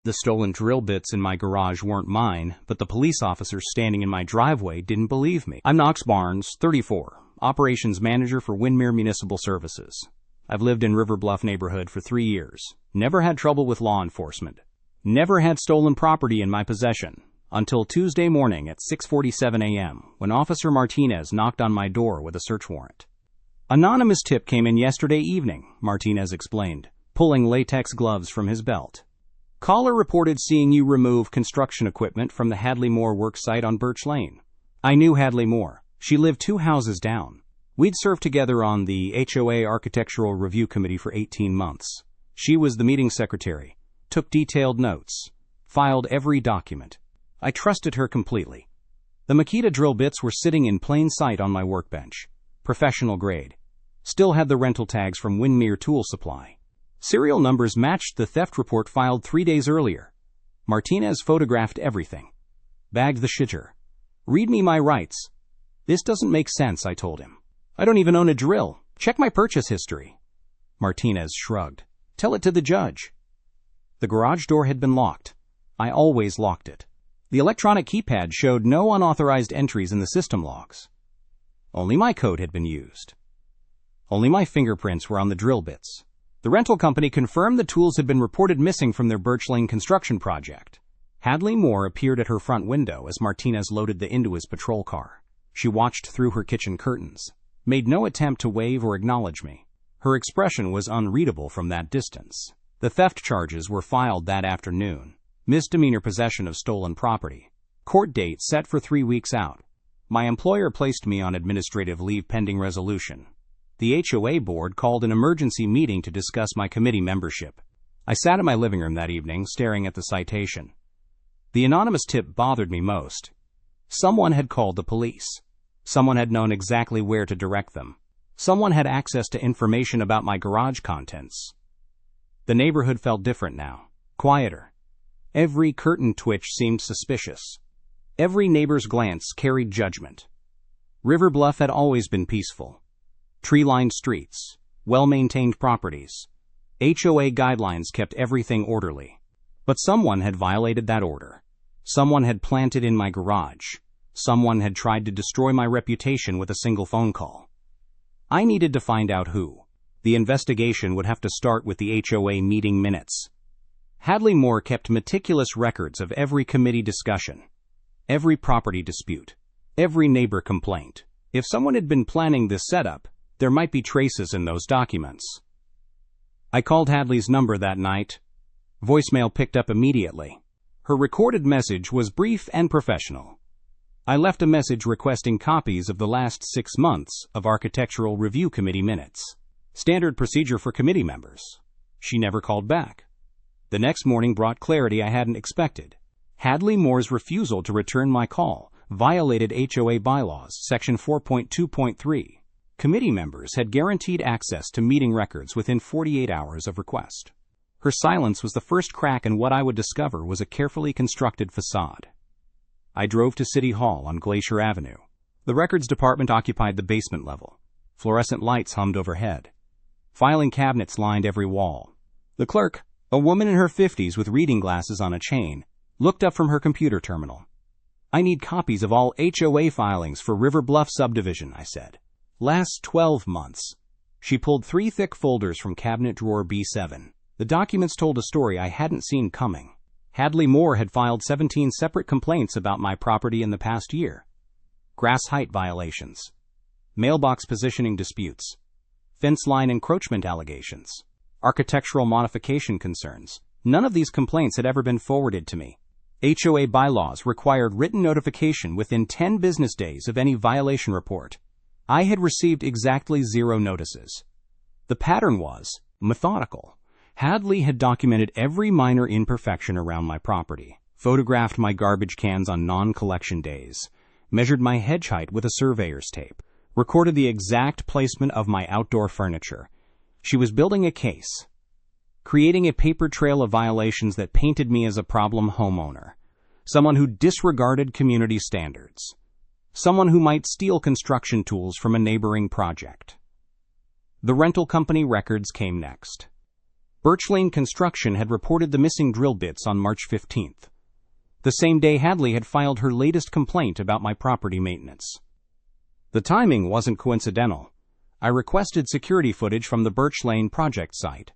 The stolen drill bits in my garage weren't mine, but the police officers standing in my driveway didn't believe me. I'm Knox Barnes, 34, Operations Manager for Windmere Municipal Services. I've lived in River Bluff neighborhood for 3 years. Never had trouble with law enforcement. Never had stolen property in my possession. Until Tuesday morning at 6:47 a.m., when Officer Martinez knocked on my door with a search warrant. Anonymous tip came in yesterday evening, Martinez explained, pulling latex gloves from his belt. Caller reported seeing you remove construction equipment from the Hadley Moore work site on Birch Lane. I knew Hadley Moore. She lived 2 houses down. We'd served together on the HOA Architectural Review Committee for 18 months. She was the meeting secretary, took detailed notes, filed every document. I trusted her completely. The Makita drill bits were sitting in plain sight on my workbench. Professional grade. Still had the rental tags from Windmere Tool Supply. Serial numbers matched the theft report filed 3 days earlier. Martinez photographed everything. Bagged the shitter. Read me my rights. This doesn't make sense, I told him. I don't even own a drill. Check my purchase history. Martinez shrugged. Tell it to the judge. The garage door had been locked. I always locked it. The electronic keypad showed no unauthorized entries in the system logs. Only my code had been used. Only my fingerprints were on the drill bits. The rental company confirmed the tools had been reported missing from their Birch Lane construction project. Hadley Moore appeared at her front window as Martinez loaded the into his patrol car. She watched through her kitchen curtains, made no attempt to wave or acknowledge me. Her expression was unreadable from that distance. The theft charges were filed that afternoon. Misdemeanor possession of stolen property. Court date set for 3 weeks out. My employer placed me on administrative leave pending resolution. The HOA board called an emergency meeting to discuss my committee membership. I sat in my living room that evening, staring at the citation. The anonymous tip bothered me most. Someone had called the police. Someone had known exactly where to direct them. Someone had access to information about my garage contents. The neighborhood felt different now, quieter. Every curtain twitch seemed suspicious. Every neighbor's glance carried judgment. River Bluff had always been peaceful. Tree-lined streets, well-maintained properties. HOA guidelines kept everything orderly. But someone had violated that order. Someone had planted in my garage. Someone had tried to destroy my reputation with a single phone call. I needed to find out who. The investigation would have to start with the HOA meeting minutes. Hadley Moore kept meticulous records of every committee discussion, every property dispute, every neighbor complaint. If someone had been planning this setup, there might be traces in those documents. I called Hadley's number that night. Voicemail picked up immediately. Her recorded message was brief and professional. I left a message requesting copies of the last 6 months of Architectural Review Committee minutes. Standard procedure for committee members. She never called back. The next morning brought clarity I hadn't expected. Hadley Moore's refusal to return my call violated HOA bylaws, section 4.2.3. Committee members had guaranteed access to meeting records within 48 hours of request. Her silence was the first crack in what I would discover was a carefully constructed facade. I drove to City Hall on Glacier Avenue. The records department occupied the basement level. Fluorescent lights hummed overhead. Filing cabinets lined every wall. The clerk, a woman in her 50s with reading glasses on a chain, looked up from her computer terminal. I need copies of all HOA filings for River Bluff subdivision, I said. Last 12 months. She pulled 3 thick folders from cabinet drawer B7. The documents told a story I hadn't seen coming. Hadley Moore had filed 17 separate complaints about my property in the past year. Grass height violations. Mailbox positioning disputes. Fence line encroachment allegations. Architectural modification concerns. None of these complaints had ever been forwarded to me. HOA bylaws required written notification within 10 business days of any violation report. I had received exactly 0 notices. The pattern was methodical. Hadley had documented every minor imperfection around my property, photographed my garbage cans on non-collection days, measured my hedge height with a surveyor's tape, recorded the exact placement of my outdoor furniture. She was building a case, creating a paper trail of violations that painted me as a problem homeowner, someone who disregarded community standards. Someone who might steal construction tools from a neighboring project. The rental company records came next. Birch Lane Construction had reported the missing drill bits on March 15th, the same day Hadley had filed her latest complaint about my property maintenance. The timing wasn't coincidental. I requested security footage from the Birch Lane project site.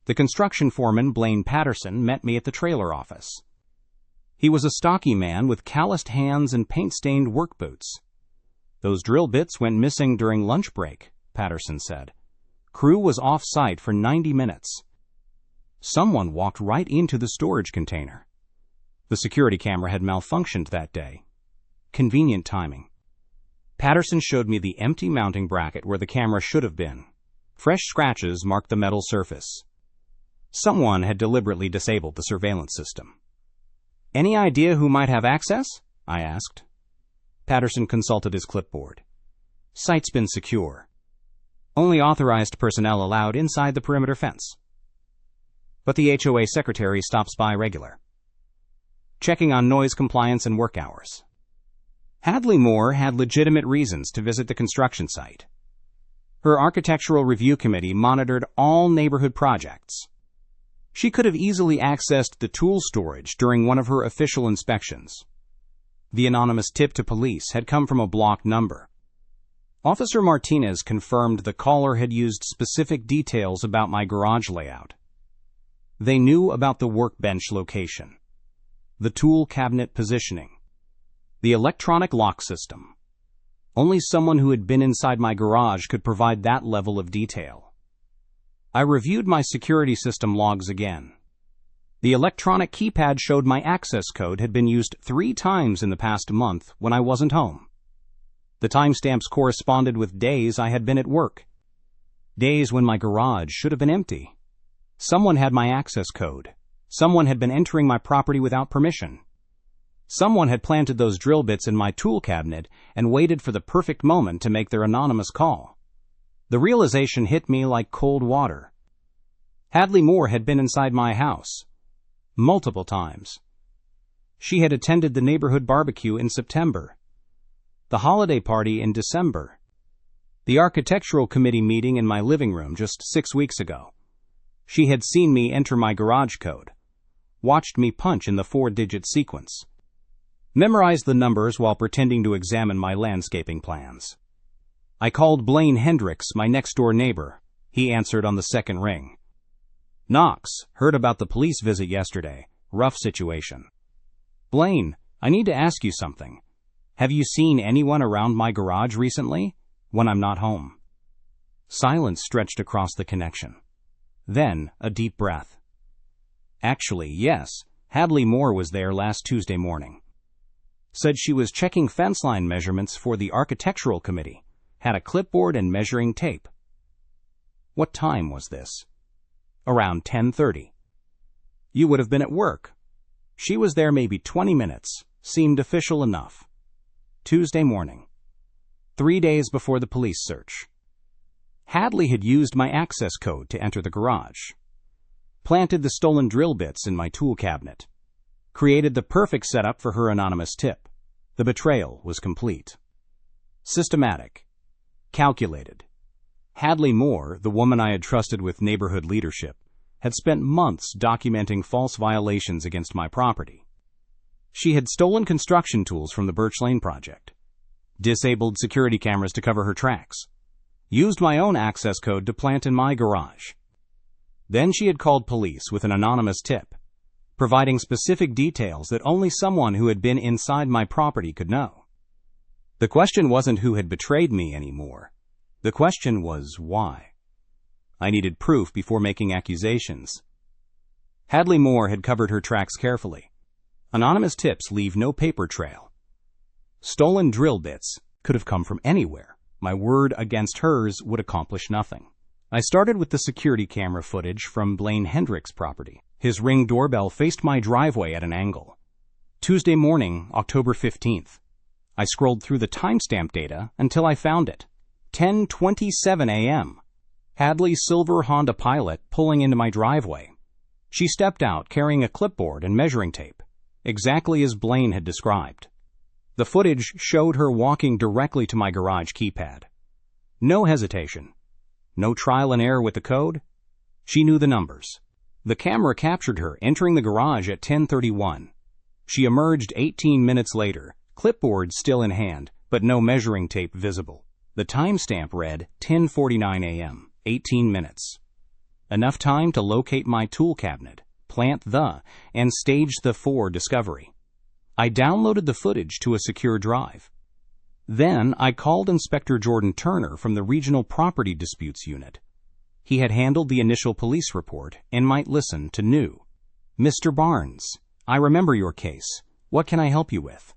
The construction foreman, Blaine Patterson, met me at the trailer office. He was a stocky man with calloused hands and paint-stained work boots. "Those drill bits went missing during lunch break," Patterson said. "Crew was off-site for 90 minutes. Someone walked right into the storage container." The security camera had malfunctioned that day. Convenient timing. Patterson showed me the empty mounting bracket where the camera should have been. Fresh scratches marked the metal surface. Someone had deliberately disabled the surveillance system. "Any idea who might have access?" I asked. Patterson consulted his clipboard. "Site's been secure. Only authorized personnel allowed inside the perimeter fence. But the HOA secretary stops by regular, checking on noise compliance and work hours." Hadley Moore had legitimate reasons to visit the construction site. Her architectural review committee monitored all neighborhood projects. She could have easily accessed the tool storage during one of her official inspections. The anonymous tip to police had come from a blocked number. Officer Martinez confirmed the caller had used specific details about my garage layout. They knew about the workbench location, the tool cabinet positioning, the electronic lock system. Only someone who had been inside my garage could provide that level of detail. I reviewed my security system logs again. The electronic keypad showed my access code had been used 3 times in the past month when I wasn't home. The timestamps corresponded with days I had been at work, days when my garage should have been empty. Someone had my access code. Someone had been entering my property without permission. Someone had planted those drill bits in my tool cabinet and waited for the perfect moment to make their anonymous call. The realization hit me like cold water. Hadley Moore had been inside my house multiple times. She had attended the neighborhood barbecue in September, the holiday party in December, the architectural committee meeting in my living room just 6 weeks ago. She had seen me enter my garage code, watched me punch in the 4-digit sequence, memorized the numbers while pretending to examine my landscaping plans. I called Blaine Hendricks, my next-door neighbor. He answered on the second ring. "Knox, heard about the police visit yesterday. Rough situation." "Blaine, I need to ask you something. Have you seen anyone around my garage recently, when I'm not home?" Silence stretched across the connection. Then, a deep breath. "Actually, yes. Hadley Moore was there last Tuesday morning. Said she was checking fence line measurements for the architectural committee. Had a clipboard and measuring tape." "What time was this?" "Around 10:30. "You would have been at work." "She was there maybe 20 minutes. Seemed official enough." "Tuesday morning. 3 days before the police search. Hadley had used my access code to enter the garage. Planted the stolen drill bits in my tool cabinet. Created the perfect setup for her anonymous tip. The betrayal was complete. Systematic. Calculated. Hadley Moore, the woman I had trusted with neighborhood leadership, had spent months documenting false violations against my property. She had stolen construction tools from the Birch Lane project, disabled security cameras to cover her tracks, used my own access code to plant in my garage. Then she had called police with an anonymous tip, providing specific details that only someone who had been inside my property could know. The question wasn't who had betrayed me anymore. The question was why. I needed proof before making accusations. Hadley Moore had covered her tracks carefully. Anonymous tips leave no paper trail. Stolen drill bits could have come from anywhere. My word against hers would accomplish nothing. I started with the security camera footage from Blaine Hendricks' property. His Ring doorbell faced my driveway at an angle. Tuesday morning, October 15th. I scrolled through the timestamp data until I found it. 10:27 a.m. Hadley's silver Honda Pilot pulling into my driveway. She stepped out carrying a clipboard and measuring tape, exactly as Blaine had described. The footage showed her walking directly to my garage keypad. No hesitation. No trial and error with the code. She knew the numbers. The camera captured her entering the garage at 10:31. She emerged 18 minutes later, clipboard still in hand, but no measuring tape visible. The timestamp read 10:49 a.m., 18 minutes. Enough time to locate my tool cabinet, plant the, and stage the for discovery. I downloaded the footage to a secure drive. Then I called Inspector Jordan Turner from the Regional Property Disputes Unit. He had handled the initial police report and might listen to new. "Mr. Barnes, I remember your case. What can I help you with?"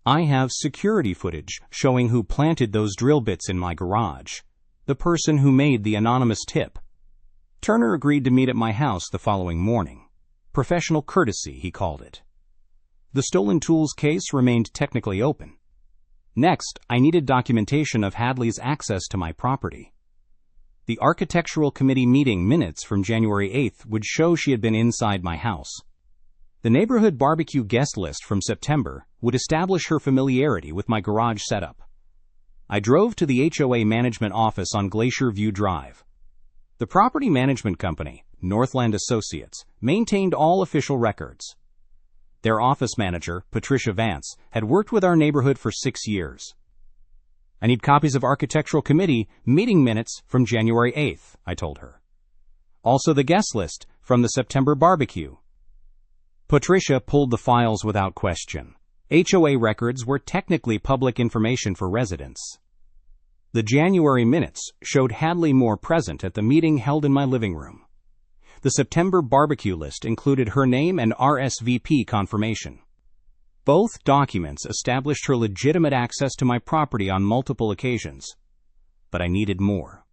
"I have security footage showing who planted those drill bits in my garage. The person who made the anonymous tip." Turner agreed to meet at my house the following morning. Professional courtesy, he called it. The stolen tools case remained technically open. Next, I needed documentation of Hadley's access to my property. The Architectural Committee meeting minutes from January 8th would show she had been inside my house. The neighborhood barbecue guest list from September would establish her familiarity with my garage setup. I drove to the HOA management office on Glacier View Drive. The property management company, Northland Associates, maintained all official records. Their office manager, Patricia Vance, had worked with our neighborhood for 6 years. "I need copies of Architectural Committee meeting minutes from January 8th, I told her. "Also the guest list from the September barbecue." Patricia pulled the files without question. HOA records were technically public information for residents. The January minutes showed Hadley Moore present at the meeting held in my living room. The September barbecue list included her name and RSVP confirmation. Both documents established her legitimate access to my property on multiple occasions. But I needed more.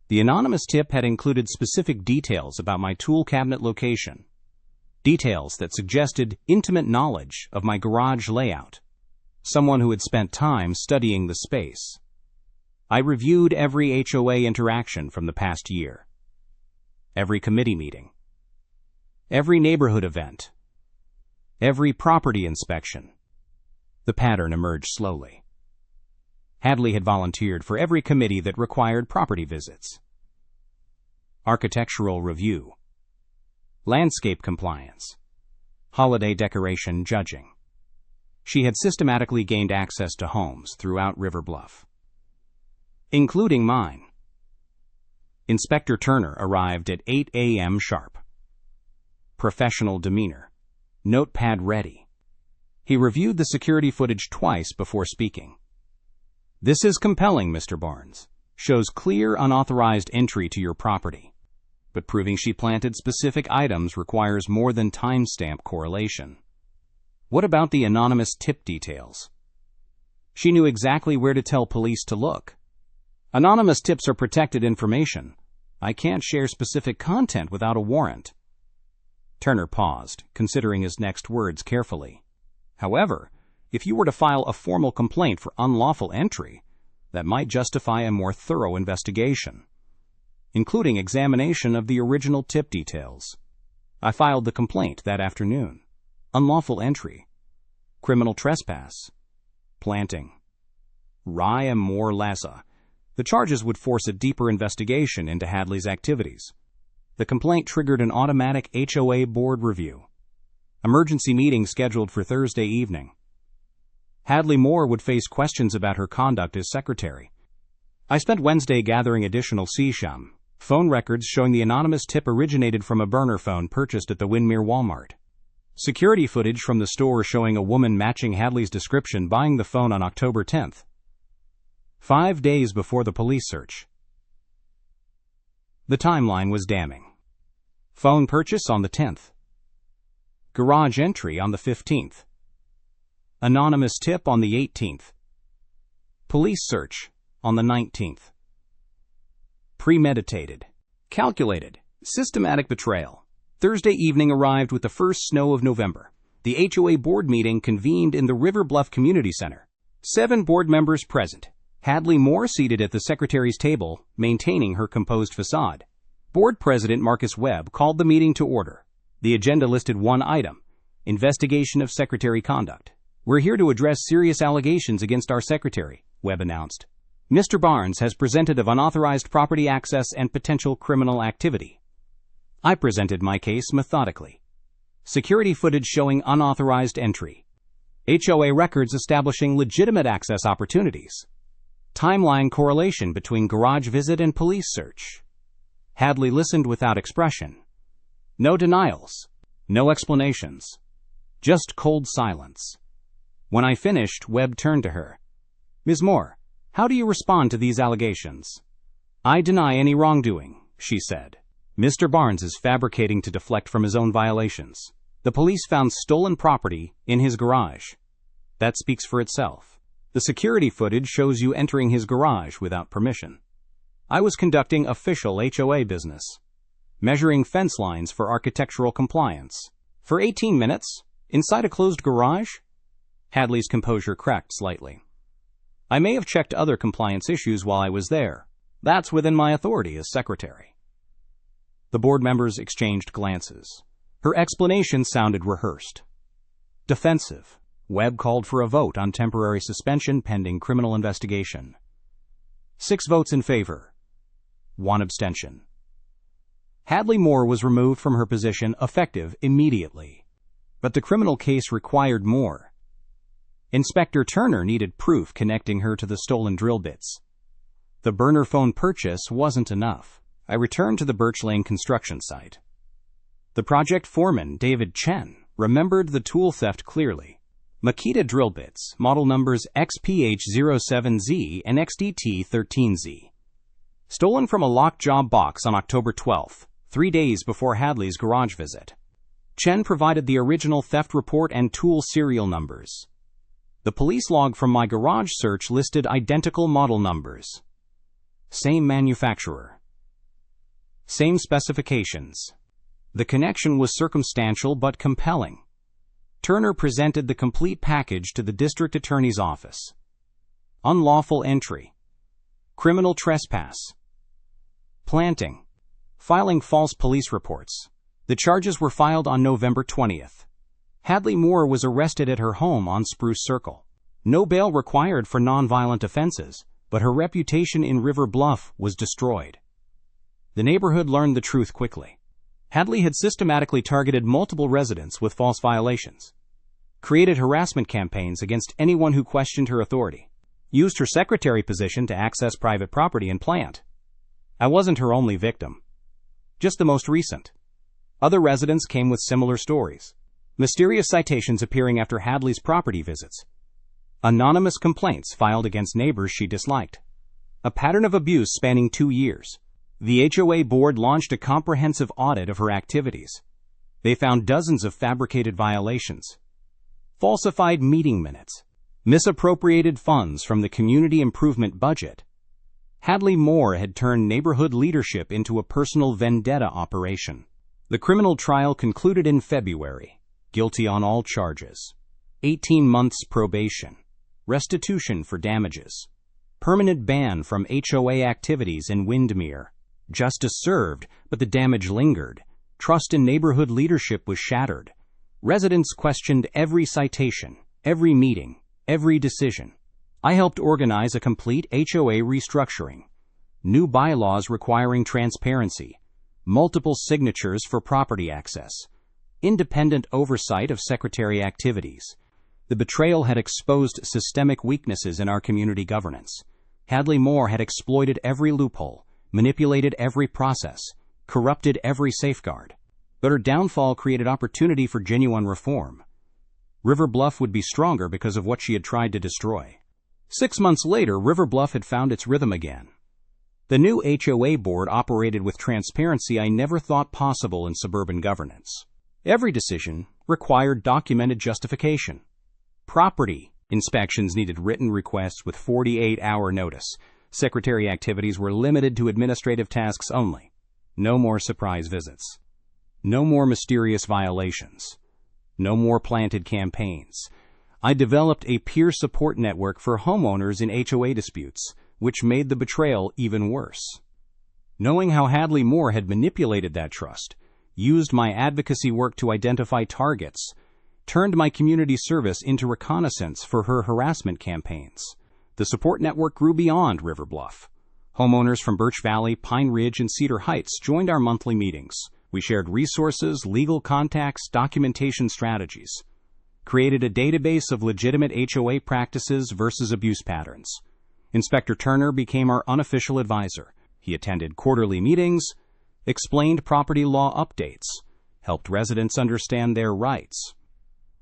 The anonymous tip had included specific details about my tool cabinet location. Details that suggested intimate knowledge of my garage layout. Someone who had spent time studying the space. I reviewed every HOA interaction from the past year. Every committee meeting. Every neighborhood event. Every property inspection. The pattern emerged slowly. Hadley had volunteered for every committee that required property visits. Architectural review. Landscape compliance. Holiday decoration judging. She had systematically gained access to homes throughout River Bluff, including mine. Inspector Turner arrived at 8 a.m. sharp. Professional demeanor. Notepad ready. He reviewed the security footage twice before speaking. "This is compelling, Mr. Barnes. Shows clear unauthorized entry to your property. But proving she planted specific items requires more than timestamp correlation. What about the anonymous tip details?" She knew exactly where to tell police to look. "Anonymous tips are protected information. I can't share specific content without a warrant." Turner paused, considering his next words carefully. "However, if you were to file a formal complaint for unlawful entry, that might justify a more thorough investigation, including examination of the original tip details." I filed the complaint that afternoon. Unlawful entry. Criminal trespass. Planting. Rye more lassa. The charges would force a deeper investigation into Hadley's activities. The complaint triggered an automatic HOA board review. Emergency meeting scheduled for Thursday evening. Hadley Moore would face questions about her conduct as secretary. I spent Wednesday gathering additional CSHUM, phone records showing the anonymous tip originated from a burner phone purchased at the Windermere Walmart. Security footage from the store showing a woman matching Hadley's description buying the phone on October 10th. 5 days before the police search. The timeline was damning. Phone purchase on the 10th. Garage entry on the 15th. Anonymous tip on the 18th. Police search on the 19th. Premeditated. Calculated. Systematic betrayal. Thursday evening arrived with the first snow of November. The HOA board meeting convened in the River Bluff Community Center. 7 board members present. Hadley Moore seated at the secretary's table, maintaining her composed facade. Board President Marcus Webb called the meeting to order. The agenda listed one item: investigation of secretary conduct. "We're here to address serious allegations against our secretary," Webb announced. "Mr. Barnes has presented of unauthorized property access and potential criminal activity. I presented my case methodically. Security footage showing unauthorized entry. HOA records establishing legitimate access opportunities. Timeline correlation between garage visit and police search. Hadley listened without expression. No denials. No explanations. Just cold silence. When I finished, Webb turned to her. Ms. Moore, how do you respond to these allegations? I deny any wrongdoing, she said. Mr. Barnes is fabricating to deflect from his own violations. The police found stolen property in his garage. That speaks for itself. The security footage shows you entering his garage without permission. I was conducting official HOA business, measuring fence lines for architectural compliance. For 18 minutes, inside a closed garage? Hadley's composure cracked slightly. I may have checked other compliance issues while I was there. That's within my authority as secretary. The board members exchanged glances. Her explanation sounded rehearsed. Defensive. Webb called for a vote on temporary suspension pending criminal investigation. 6 votes in favor. 1 abstention. Hadley Moore was removed from her position effective immediately. But the criminal case required more. Inspector Turner needed proof connecting her to the stolen drill bits. The burner phone purchase wasn't enough. I returned to the Birch Lane construction site. The project foreman, David Chen, remembered the tool theft clearly. Makita drill bits, model numbers XPH07Z and XDT13Z. Stolen from a lockjaw box on October 12th, 3 days before Hadley's garage visit. Chen provided the original theft report and tool serial numbers. The police log from my garage search listed identical model numbers. Same manufacturer. Same specifications. The connection was circumstantial but compelling. Turner presented the complete package to the district attorney's office. Unlawful entry. Criminal trespass. Planting. Filing false police reports. The charges were filed on November 20th. Hadley Moore was arrested at her home on Spruce Circle. No bail required for nonviolent offenses, but her reputation in River Bluff was destroyed. The neighborhood learned the truth quickly. Hadley had systematically targeted multiple residents with false violations, created harassment campaigns against anyone who questioned her authority, used her secretary position to access private property and plant. I wasn't her only victim, just the most recent. Other residents came with similar stories. Mysterious citations appearing after Hadley's property visits. Anonymous complaints filed against neighbors she disliked. A pattern of abuse spanning 2 years. The HOA board launched a comprehensive audit of her activities. They found dozens of fabricated violations, falsified meeting minutes, misappropriated funds from the community improvement budget. Hadley Moore had turned neighborhood leadership into a personal vendetta operation. The criminal trial concluded in February. Guilty on all charges. 18 months probation. Restitution for damages. Permanent ban from HOA activities in Windermere. Justice served, but the damage lingered. Trust in neighborhood leadership was shattered. Residents questioned every citation, every meeting, every decision. I helped organize a complete HOA restructuring. New bylaws requiring transparency. Multiple signatures for property access. Independent oversight of secretary activities. The betrayal had exposed systemic weaknesses in our community governance. Hadley Moore had exploited every loophole, manipulated every process, corrupted every safeguard. But her downfall created opportunity for genuine reform. River Bluff would be stronger because of what she had tried to destroy. 6 months later, River Bluff had found its rhythm again. The new HOA board operated with transparency I never thought possible in suburban governance. Every decision required documented justification. Property inspections needed written requests with 48-hour notice. Secretary activities were limited to administrative tasks only. No more surprise visits. No more mysterious violations. No more planted campaigns. I developed a peer support network for homeowners in HOA disputes, which made the betrayal even worse. Knowing how Hadley Moore had manipulated that trust, used my advocacy work to identify targets, turned my community service into reconnaissance for her harassment campaigns. The support network grew beyond River Bluff. Homeowners from Birch Valley, Pine Ridge, and Cedar Heights joined our monthly meetings. We shared resources, legal contacts, documentation strategies. Created a database of legitimate HOA practices versus abuse patterns. Inspector Turner became our unofficial advisor. He attended quarterly meetings, explained property law updates, helped residents understand their rights.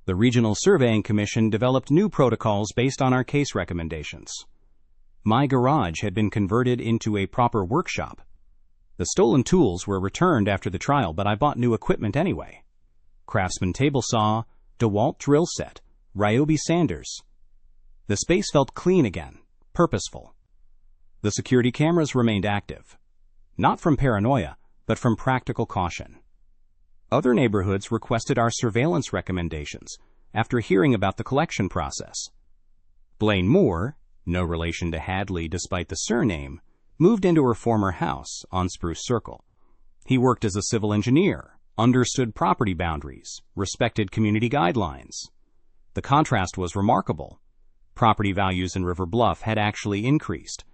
The Regional Surveying Commission developed new protocols based on our case recommendations. My garage had been converted into a proper workshop. The stolen tools were returned after the trial, but I bought new equipment anyway. Craftsman table saw, DeWalt drill set, Ryobi sanders. The space felt clean again, purposeful. The security cameras remained active, not from paranoia, but from practical caution. Other neighborhoods requested our surveillance recommendations after hearing about the collection process. Blaine Moore, no relation to Hadley despite the surname, moved into her former house on Spruce Circle. He worked as a civil engineer, understood property boundaries, respected community guidelines. The contrast was remarkable. Property values in River Bluff had actually increased.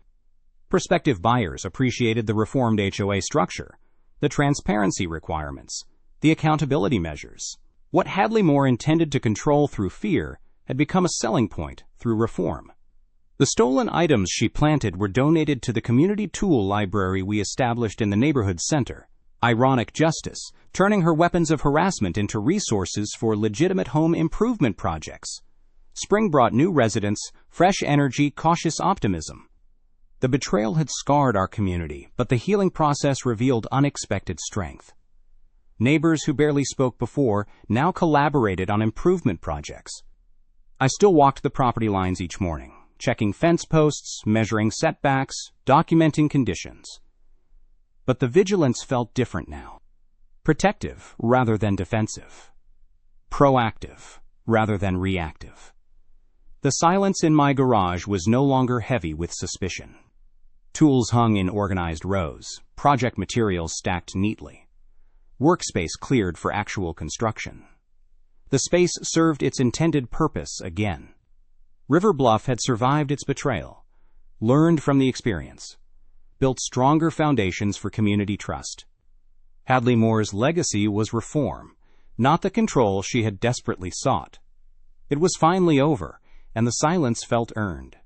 Prospective buyers appreciated the reformed HOA structure, the transparency requirements, the accountability measures. What Hadley Moore intended to control through fear had become a selling point through reform. The stolen items she planted were donated to the community tool library we established in the neighborhood center. Ironic justice, turning her weapons of harassment into resources for legitimate home improvement projects. Spring brought new residents, fresh energy, cautious optimism. The betrayal had scarred our community, but the healing process revealed unexpected strength. Neighbors who barely spoke before now collaborated on improvement projects. I still walked the property lines each morning, checking fence posts, measuring setbacks, documenting conditions. But the vigilance felt different now. Protective rather than defensive. Proactive rather than reactive. The silence in my garage was no longer heavy with suspicion. Tools hung in organized rows, project materials stacked neatly. Workspace cleared for actual construction. The space served its intended purpose again. River Bluff had survived its betrayal, learned from the experience, built stronger foundations for community trust. Hadley Moore's legacy was reform, not the control she had desperately sought. It was finally over, and the silence felt earned.